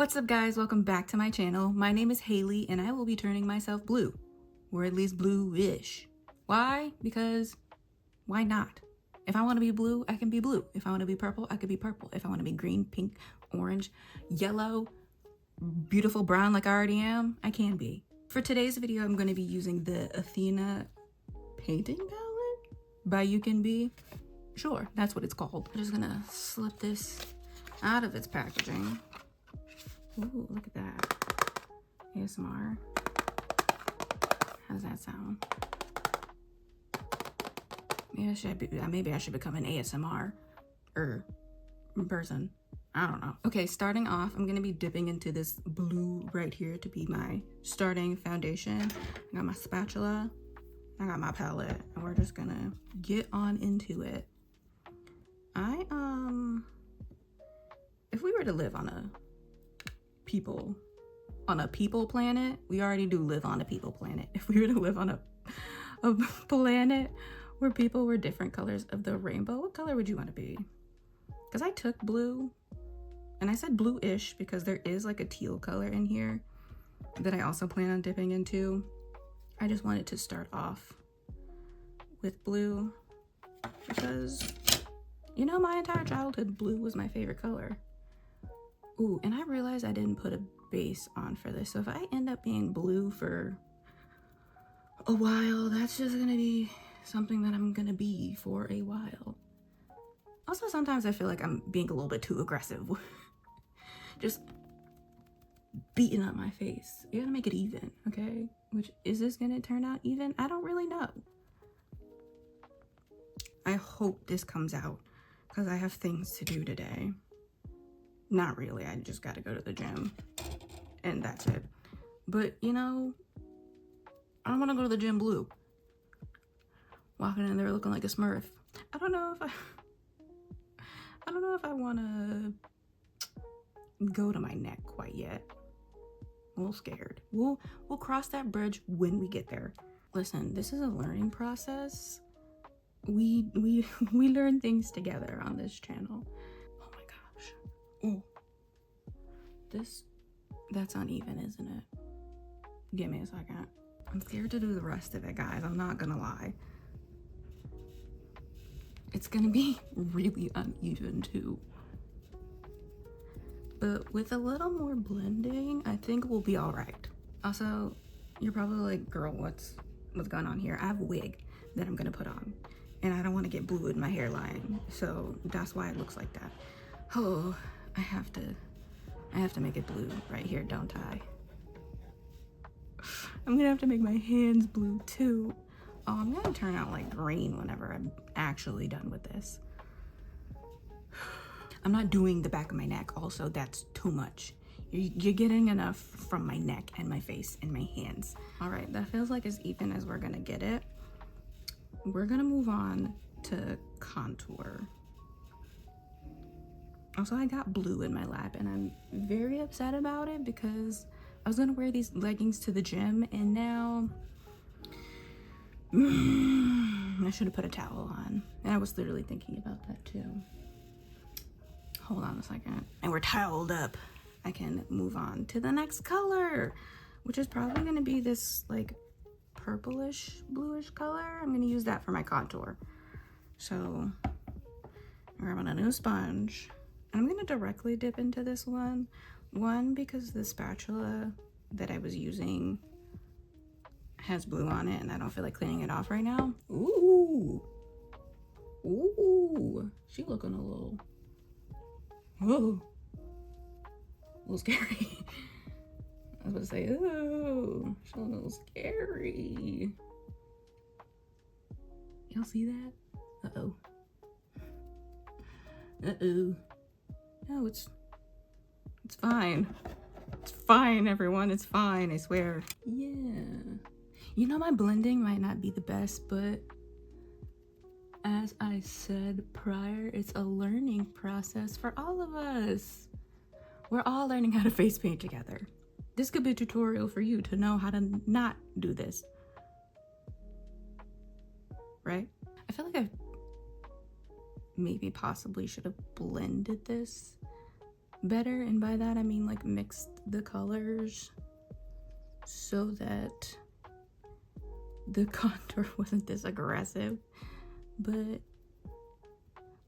What's up guys, welcome back to my channel. My name is Haley and I will be turning myself blue, or at least blue-ish. Why? Because why not? If I want to be blue, I can be blue. If I want to be purple, I could be purple. If I want to be green, pink, orange, yellow, beautiful brown like I already am, I can be. For today's video, I'm going to be using the Athena painting palette by You Can Be. Sure, that's what it's called. I'm just gonna slip this out of its packaging. Ooh, look at that. ASMR. How does that sound? Maybe I should become an ASMR person. I don't know. Okay, starting off, I'm gonna be dipping into this blue right here to be my starting foundation. I got my spatula, I got my palette, and we're just gonna get on into it. If we were to live on a people planet, we already do live on a people planet. If we were to live on a planet where people were different colors of the rainbow, what color would you want to be? Because I took blue, and I said blue-ish because there is like a teal color in here that I also plan on dipping into. I just wanted to start off with blue because, you know, my entire childhood, blue was my favorite color. Ooh, and I realized I didn't put a base on for this, so if I end up being blue for a while, that's just gonna be something that I'm gonna be for a while. Also, sometimes I feel like I'm being a little bit too aggressive. Just beating up my face. You gotta make it even, okay? Which, is this gonna turn out even? I don't really know. I hope this comes out because I have things to do today. Not really, I just gotta go to the gym and that's it. But you know, I don't want to go to the gym blue, walking in there looking like a Smurf. I don't know if I want to go to my neck quite yet. I'm a little scared. We'll cross that bridge when we get there. Listen, this is a learning process. We learn things together on this channel. Oh my gosh. Ooh. That's uneven, isn't it? Give me a second. I'm scared to do the rest of it, guys. I'm not gonna lie. It's gonna be really uneven too. But with a little more blending, I think we'll be all right. Also, you're probably like, girl, what's going on here? I have a wig that I'm gonna put on, and I don't want to get blue in my hairline, so that's why it looks like that. Oh, I have to make it blue right here, don't I? I'm gonna have to make my hands blue too. Oh, I'm gonna turn out like green whenever I'm actually done with this. I'm not doing the back of my neck also, that's too much. You're getting enough from my neck and my face and my hands. All right, that feels like as even as we're gonna get it. We're gonna move on to contour. Also, I got blue in my lap and I'm very upset about it because I was gonna wear these leggings to the gym and now I should have put a towel on. And I was literally thinking about that too. Hold on a second. And we're toweled up. I can move on to the next color, which is probably gonna be this like purplish, bluish color. I'm gonna use that for my contour. So I'm grabbing a new sponge. I'm gonna directly dip into this one. One, because the spatula that I was using has blue on it and I don't feel like cleaning it off right now. Ooh. Ooh. She looking a little, whoa. A little scary. I was about to say, ooh, she's a little scary. Y'all see that? Uh-oh. Uh-oh. No, it's fine. It's fine, everyone. It's fine, I swear. Yeah. You know, my blending might not be the best, but as I said prior, it's a learning process for all of us. We're all learning how to face paint together. This could be a tutorial for you to know how to not do this. Right? I feel like I maybe possibly should have blended this better, and by that I mean like mixed the colors so that the contour wasn't this aggressive. But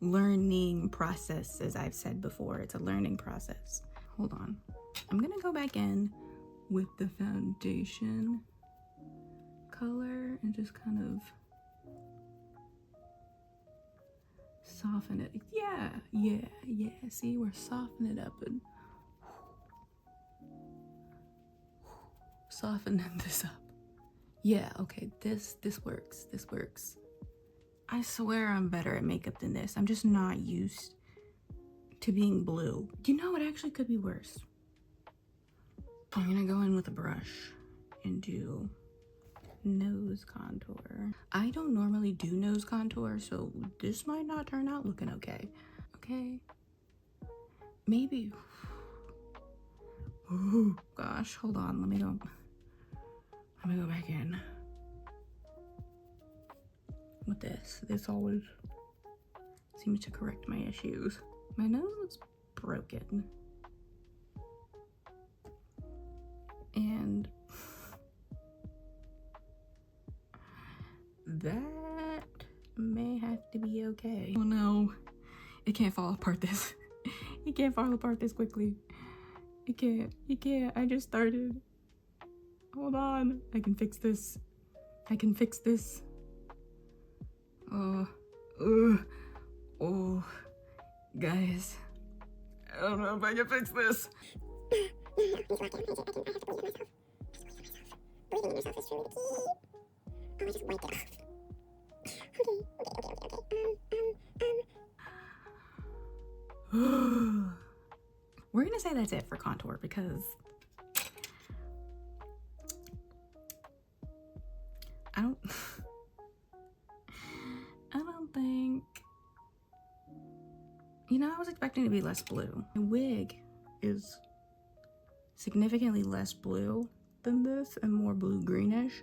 learning process, as I've said before, it's a learning process. Hold on, I'm gonna go back in with the foundation color and just kind of soften it. Yeah, see, we're softening it up and softening this up. Yeah, okay, this works. I swear I'm better at makeup than this. I'm just not used to being blue. You know, it actually could be worse. I'm gonna go in with a brush and do nose contour. I don't normally do nose contour, so this might not turn out looking okay. Okay, maybe. Oh gosh, hold on, let me go back in with this. This always seems to correct my issues. My nose looks broken, and that may have to be okay. Oh no, it can't fall apart this. It can't fall apart this quickly. It can't. I just started. Hold on, I can fix this. Oh, guys, I don't know if I can fix this. Breathing in yourself is truly the key. Oh, I just wiped it off. Okay. We're gonna say that's it for contour because I don't think, you know, I was expecting to be less blue. My wig is significantly less blue than this and more blue greenish.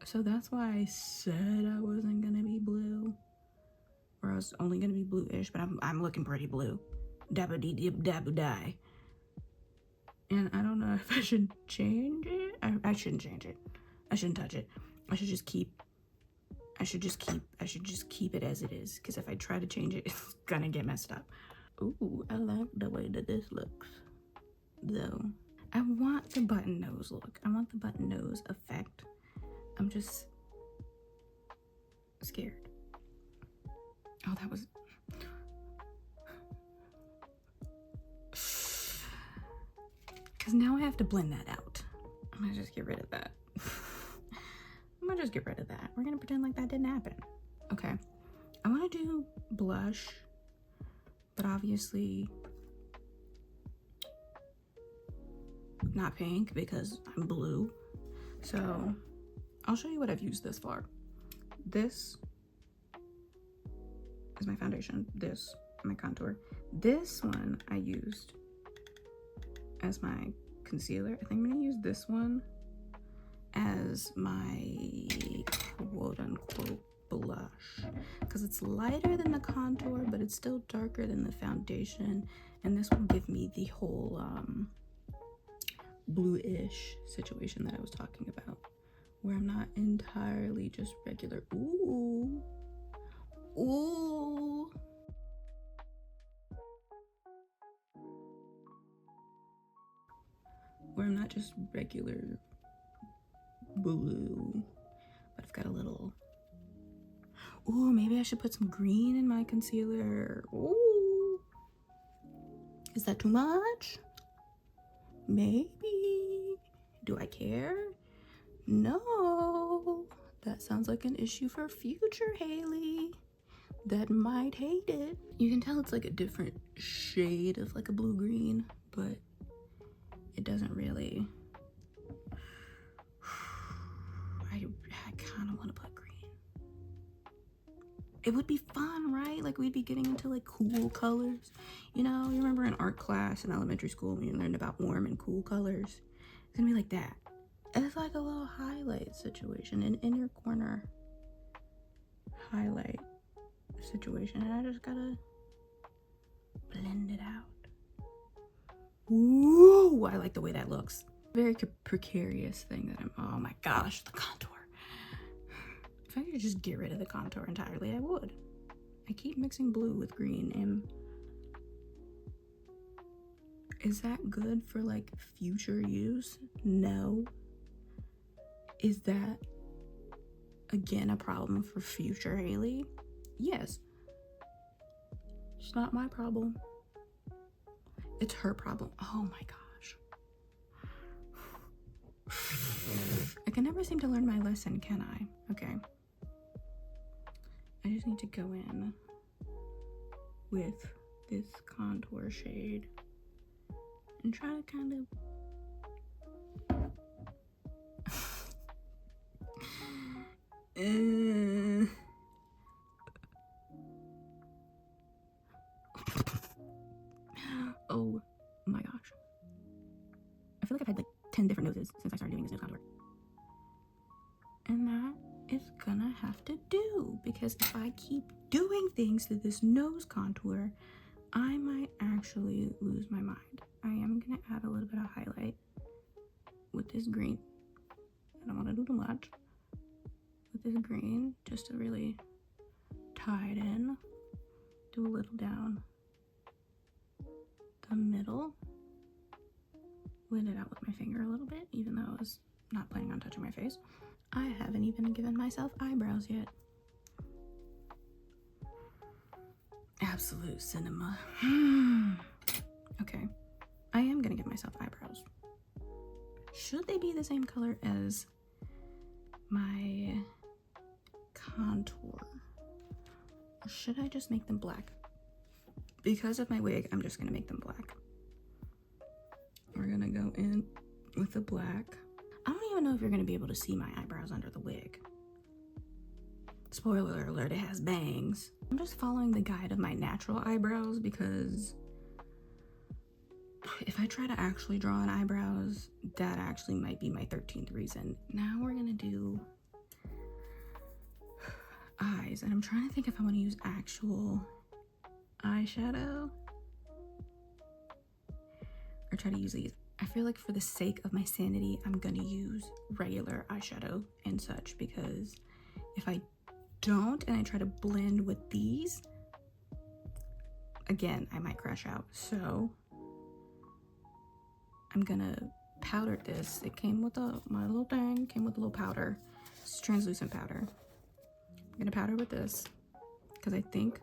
So that's why I said I wasn't gonna be blue, or I was only gonna be bluish, but I'm looking pretty blue. Dabba dee dib dabba die. And I don't know if I should change it. I shouldn't change it. I shouldn't touch it. I should just keep it as it is, because if I try to change it, it's gonna get messed up. Ooh, I like the way that this looks, though. I want the button nose look. I want the button nose effect. I'm just scared. Oh, that was... Because now I have to blend that out. I'm gonna just get rid of that. We're gonna pretend like that didn't happen. Okay, I want to do blush, but obviously not pink because I'm blue. So I'll show you what I've used this far. This is my foundation. This is my contour. This one I used as my concealer. I think I'm gonna use this one as my quote-unquote blush because it's lighter than the contour, but it's still darker than the foundation, and this will give me the whole blue-ish situation that I was talking about, where I'm not entirely just regular. Ooh, where I'm not just regular blue, but I've got a little... Ooh, maybe I should put some green in my concealer. Ooh, is that too much? Maybe. Do I care? No. That sounds like an issue for future Haley that might hate it. You can tell it's like a different shade of like a blue-green, but it doesn't really... I kind of want to put green. It would be fun, right? Like we'd be getting into like cool colors. You know, you remember in art class in elementary school when you learned about warm and cool colors? It's gonna be like that. It's like a little highlight situation, an inner corner highlight situation. And I just gotta blend it out. Ooh, I like the way that looks. Very precarious thing that oh my gosh, the contour. If I could just get rid of the contour entirely, I would. I keep mixing blue with green, and is that good for like future use? No. Is that again a problem for future Haley? Yes. It's not my problem. It's her problem. Oh my gosh. I can never seem to learn my lesson, can I? Okay. I just need to go in with this contour shade and try to kind of oh my gosh. I feel like I've had like 10 different noses since I started doing this nose contour. And that is gonna have to do, because if I keep doing things to this nose contour, I might actually lose my mind. I am gonna add a little bit of highlight with this green. I don't want to do too much with this green, just to really tie it in. Do a little down the middle. Blend it out with my finger a little bit, even though I was not planning on touching my face. I haven't even given myself eyebrows yet. Absolute cinema. Okay, I am gonna give myself eyebrows. Should they be the same color as my contour? Or should I just make them black? Because of my wig, I'm just gonna make them black. We're gonna go in with the black. I don't even know if you're gonna be able to see my eyebrows under the wig. Spoiler alert, it has bangs. I'm just following the guide of my natural eyebrows, because if I try to actually draw on eyebrows, that actually might be my 13th reason. Now we're gonna do eyes, and I'm trying to think if I want to use actual eyeshadow or try to use these. I feel like for the sake of my sanity, I'm gonna use regular eyeshadow and such, because if I don't and I try to blend with these, again, I might crash out. So I'm gonna powder this. It came with my little thing, came with a little powder. It's translucent powder. I'm gonna powder with this because I think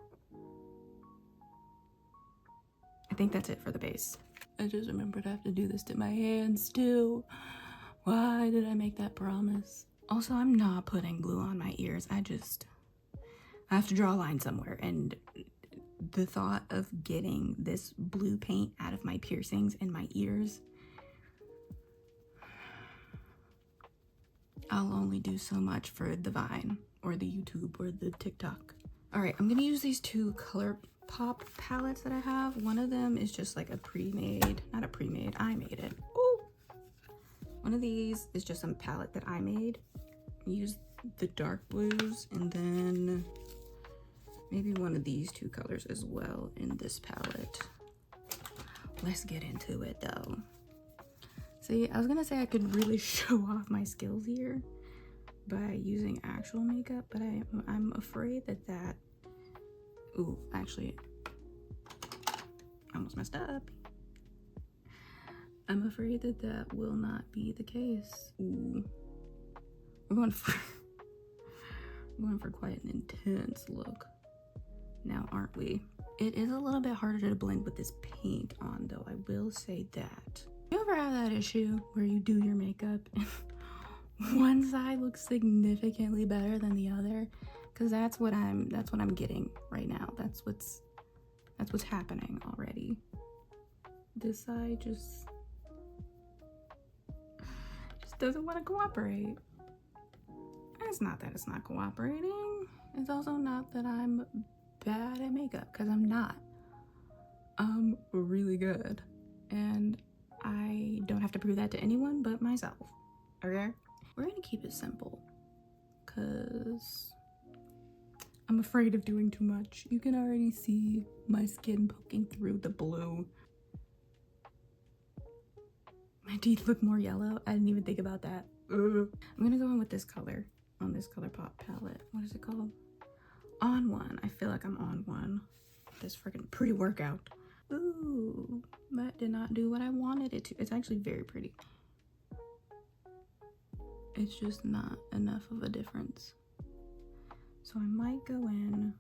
that's it for the base. I just remembered I have to do this to my hands too. Why did I make that promise? Also, I'm not putting glue on my ears. I have to draw a line somewhere, and the thought of getting this blue paint out of my piercings in my ears, I'll only do so much for the Vine or the YouTube or the TikTok. All right, I'm gonna use these two ColourPop palettes that I have. One of them is just like a pre-made, not a pre-made, I made it. Ooh. One of these is just some palette that I made. Use the dark blues, and then maybe one of these two colors as well in this palette. Let's get into it though. See, I was gonna say I could really show off my skills here by using actual makeup, but I'm afraid that ooh, actually, I almost messed up. I'm afraid that will not be the case. Ooh. We're going for quite an intense look now, aren't we? It is a little bit harder to blend with this paint on, though, I will say that. You ever have that issue where you do your makeup and one side looks significantly better than the other? Because that's what I'm getting right now. That's what's happening already. This side just doesn't want to cooperate. It's not that it's not cooperating. It's also not that I'm bad at makeup, because I'm not. I'm really good, and I don't have to prove that to anyone but myself. Okay, we're gonna keep it simple, because I'm afraid of doing too much. You can already see my skin poking through the blue. My teeth look more yellow. I didn't even think about that. Ugh. I'm gonna go in with this color on this ColourPop palette. What is it called? On One. I feel like I'm on one. This freaking pre-workout. Ooh, that did not do what I wanted it to. It's actually very pretty. It's just not enough of a difference. So I might go in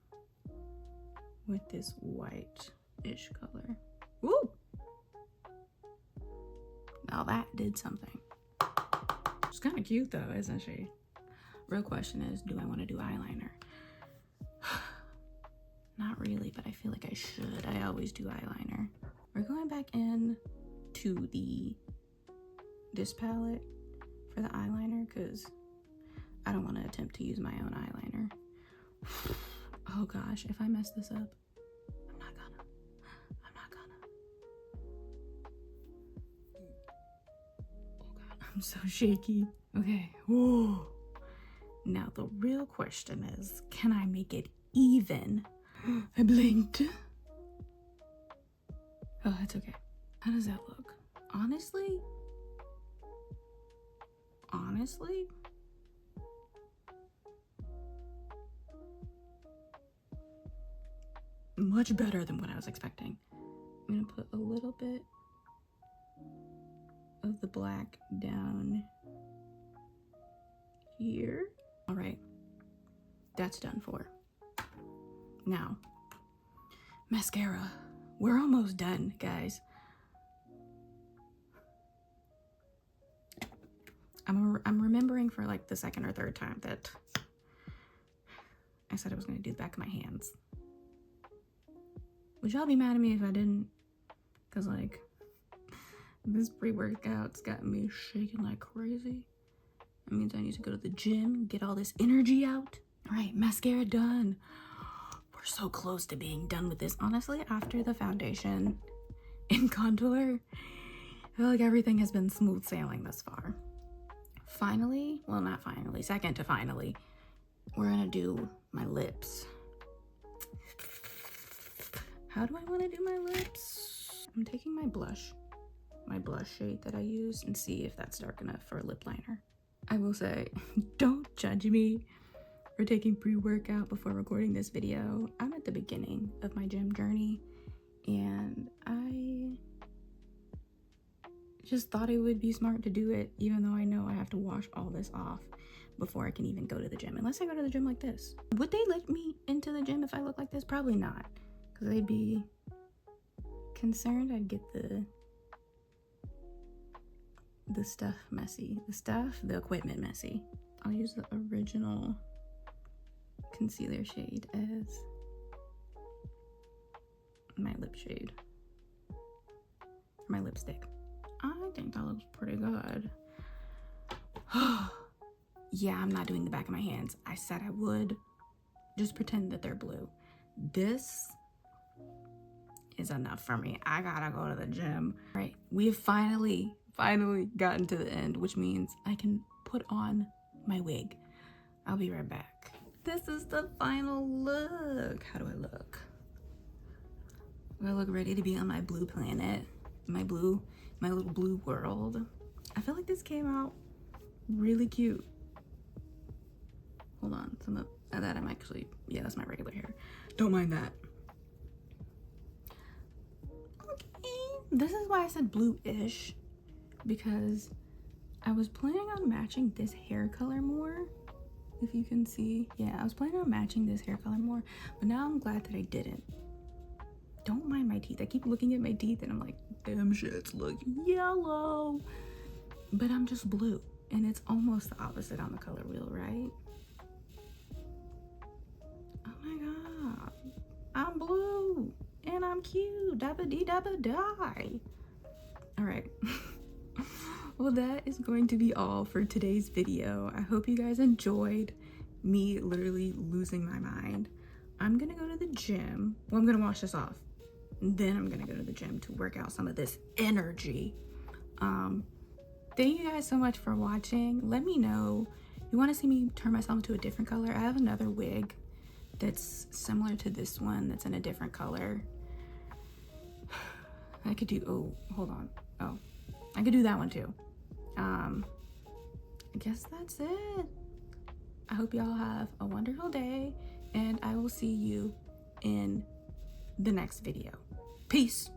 with this white-ish color. Ooh! Now that did something. She's kind of cute though, isn't she? Real question is, do I want to do eyeliner? Not really, but I feel like I should. I always do eyeliner. We're going back in to this palette for the eyeliner because I don't want to attempt to use my own eyeliner. Oh gosh, if I mess this up, I'm not gonna. Oh god, I'm so shaky. Okay, whoa. Now the real question is, can I make it even? I blinked. Oh, it's okay. How does that look? Honestly, much better than what I was expecting. I'm gonna put a little bit of the black down here. All right, that's done for. Now, mascara. We're almost done, guys. I'm remembering for like the second or third time that I said I was gonna do the back of my hands. Would y'all be mad at me if I didn't? Cause like, this pre-workout's got me shaking like crazy. That means I need to go to the gym, get all this energy out. All right, mascara done. We're so close to being done with this. Honestly, after the foundation and contour, I feel like everything has been smooth sailing thus far. Finally, well, not finally, second to finally, we're gonna do my lips. How do I want to do my lips? I'm taking my blush shade that I use and see if that's dark enough for a lip liner. I will say, don't judge me for taking pre-workout before recording this video. I'm at the beginning of my gym journey and I just thought it would be smart to do it, even though I know I have to wash all this off before I can even go to the gym, unless I go to the gym like this. Would they let me into the gym if I look like this? Probably not, because they'd be concerned I'd get the stuff messy. The equipment messy. I'll use the original concealer shade as my lip shade, my lipstick. I think that looks pretty good. Yeah, I'm not doing the back of my hands. I said I would. Just pretend that they're blue. This is enough for me. I gotta go to the gym. All right, we have finally gotten to the end, which means I can put on my wig. I'll be right back. This is the final look. How do I look? Do I look ready to be on my blue planet? My little blue world. I feel like this came out really cute. Hold on, some of that I'm actually, yeah, that's my regular hair. Don't mind that. Okay, this is why I said blue-ish, because I was planning on matching this hair color more. If you can see, yeah, I was planning on matching this hair color more, but now I'm glad that I didn't. Don't mind my teeth. I keep looking at my teeth and I'm like, damn shit's looking yellow. But I'm just blue, and it's almost the opposite on the color wheel, right? Oh my god, I'm blue and I'm cute. Dabba dee dabba die. All right. Well, that is going to be all for today's video. I hope you guys enjoyed me literally losing my mind. I'm gonna go to the gym. Well, I'm gonna wash this off. And then I'm gonna go to the gym to work out some of this energy. Thank you guys so much for watching. Let me know, you wanna see me turn myself into a different color? I have another wig that's similar to this one that's in a different color. I could do, oh, hold on. Oh, I could do that one too. I guess that's it. I hope y'all have a wonderful day, and I will see you in the next video. Peace.